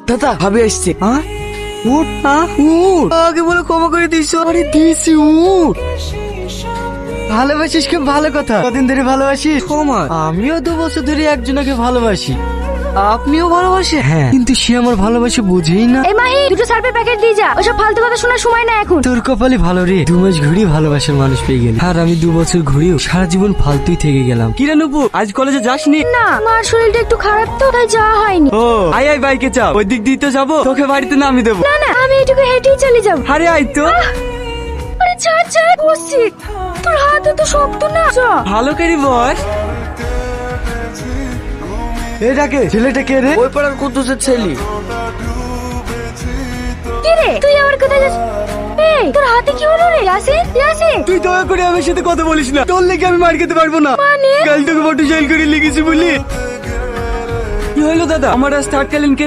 দাদা ভাবি আসছে। উঠ উঠ, আগে বলে ক্ষমা করে দিস। আরে দিছি, উঠ। ভালোবাসিস খুব ভালো কথা। কদিন ধরে ভালোবাসিস? ক্ষমা, আমিও 2 বছর ধরে একজনকে ভালোবাসি। আপনিও ভালোবাসেন? হ্যাঁ, কিন্তু সে আমার ভালোবাসে বুঝেই না। এই মাহি, দুটো সার্ভে প্যাকেট দিয়ে যা। ওসব ফালতু কথা শোনার সময় না এখন। তোর কপালে ভালো রে, 2 মাস ঘুরিয়ে ভালোবাসার মানুষ পেয়ে গেলি। আর আমি 2 বছর ঘুরিয়েও সারা জীবন ফালতুই থেকে গেলাম। কিরে নুপু, আজ কলেজে যাসনি? না, মার শরীরটা একটু খারাপ তো, তাই যাওয়া হয়নি। ও আয় আয়, বাইকে চাপ, ওই দিক দিয়ে তো যাবো, তোকে বাড়িতে নামিয়ে দেবো। না না, আমি এটুকু হেঁটেই চলে যাবো। আরে আয় তো। আরে ছাড় ছাড়, বসছি। তোর হাত তো শক্ত না। ভালো করি বস। এটাকে ছেলেটা কে রে? ওই পাড়ার কুদ্দুসের ছেলে। কি রে, তুই আমার কোথায় যাচ্ছিস? এই, তোর হাতে কি হলো রে? ইয়াসিন, ইয়াসিন। তুই দয়া করে আমার সাথে কথা বলিস না, তোর লেগে আমি মার খেতে পারবো না। মানে? কাল তোকে মোটরসাইকেল করে লেগেছি বলি। কি হলো দাদা, আমার আজ থার্ড কালীন কেন